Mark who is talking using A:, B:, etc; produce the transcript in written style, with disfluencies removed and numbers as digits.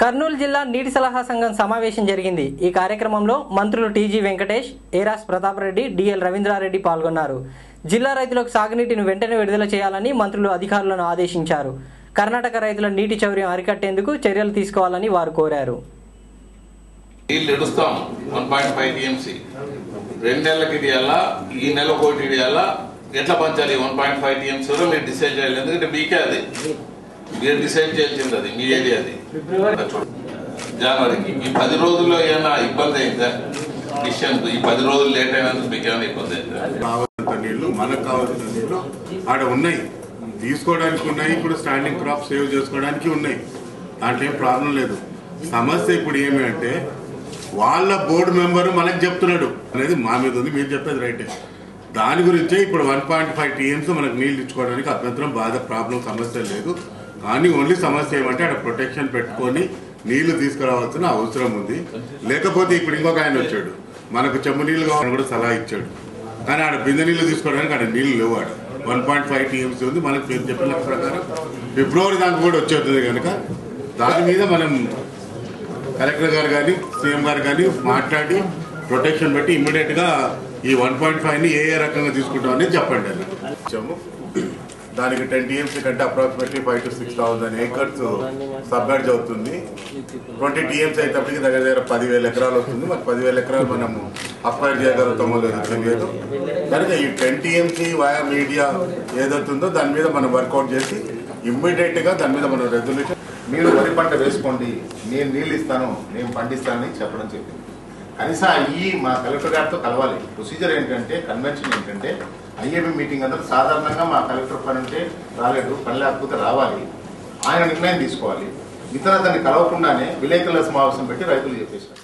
A: కర్నూలు జిల్లా నీటి సలహా సంఘం సమావేశం జరిగింది। ఈ కార్యక్రమంలో మంత్రులు టీజీ వెంకటేష్, ఏరాస్ ప్రతాప్ రెడ్డి, డిఎల్ రవీంద్రారెడ్డి పాల్గొన్నారు। జిల్లా రైతులకు సాగునీటిని వెంటనే విడుదల చేయాలని మంత్రులు అధికారులను ఆదేశించారు। కర్ణాటక రైతుల నీటి చౌర్యం అరికట్టేందుకు చర్యలు తీసుకోవాలని వారు కోరారు।
B: ఎట్లా పంచాలి 1.5 టీఎంసీ మీరు డిసైడ్ చేయాలి, ఎందుకంటే మీకే అది మీరు డిసైడ్ చేయాల్సింది, అది మీ ఏరియాది। జనవరికి ఈ 10 రోజుల్లో ఏమైనా ఇబ్బంది అయిందా? డిసిషన్ ఈ 10 రోజులు లేట్ అయినందుకు మీకు ఏమైనా ఇబ్బంది అయిందా?
C: నీళ్లు మనకు కావాల్సిన నీళ్లు ఆడ ఉన్నాయి, తీసుకోవడానికి ఉన్నాయి, ఇప్పుడు స్టాండింగ్ క్రాప్ సేవ్ చేసుకోవడానికి ఉన్నాయి, దాంట్లో ఏం ప్రాబ్లం లేదు। సమస్య ఇప్పుడు ఏమి అంటే వాళ్ళ బోర్డు మెంబరు మనకు చెప్తున్నాడు అనేది మా మీద ఉంది, మీరు చెప్పేది రైటే। దాని గురించే ఇప్పుడు 1.5 టీఎంసీ మనకు నీళ్ళు ఇచ్చుకోవడానికి అభ్యంతరం ప్రాబ్లం సమస్య లేదు, కానీ ఓన్లీ సమస్య ఏమంటే అక్కడ ప్రొటెక్షన్ పెట్టుకొని నీళ్లు తీసుకురావాల్సిన అవసరం ఉంది। లేకపోతే ఇప్పుడు ఇంకొక ఆయన వచ్చాడు, మనకు చెంబు నీళ్ళు కావాలని కూడా సలహా ఇచ్చాడు, కానీ ఆడ బిందె నీళ్లు తీసుకోవడానికి ఆడ నీళ్లు లేవు। ఆడ 1.5 టీఎంసీ ఉంది, మనకు మీరు చెప్పిన ప్రకారం ఫిబ్రవరి దాకా కూడా వచ్చేస్తుంది కనుక దాని మీద మనం కలెక్టర్ గారు కానీ సీఎం గారు కానీ మాట్లాడి ప్రొటెక్షన్ పెట్టి ఇమ్మీడియట్ గా ఈ 1.5ని ఏ రకంగా తీసుకుంటామని చెప్పండి అని ఇచ్చాము। దానికి 10 టీఎంసీ కంటే అప్రాక్సిమేట్లీ 5,000 to 6,000 ఏకర్స్ సబ్మెర్జ్ అవుతుంది। 20 టీఎంసీ అయినప్పటికీ దగ్గర 10,000 ఎకరాలు వస్తుంది। మరి 10,000 ఎకరాలు మనము అక్వైర్ చేయగలుగుతామో లేదో తెలియదు కనుక ఈ 10 టీఎంసీ వాయా మీడియా ఏదవుతుందో దాని మీద మనం వర్కౌట్ చేసి ఇమ్మీడియట్ గా దాని మీద మనం రెజల్యూషన్
D: మీరు వరి పంట వేసుకోండి, నేను నీళ్ళు ఇస్తాను, నేను పండిస్తానని చెప్పడం చెప్పింది। కనీసం మా కలెక్టర్ గారితో కలవాలి। ప్రొసీజర్ ఏంటంటే, కన్వెన్షన్ ఏంటంటే ఐఏబీ మీటింగ్ అందరూ సాధారణంగా మా కలెక్టర్ పని ఉంటే రాలేదు, పని లేకపోతే రావాలి, ఆయన నిర్ణయం తీసుకోవాలి। ఇతర దాన్ని కలవకుండానే విలేకరుల సమావేశం పెట్టి రైతులు చెప్పేశారు।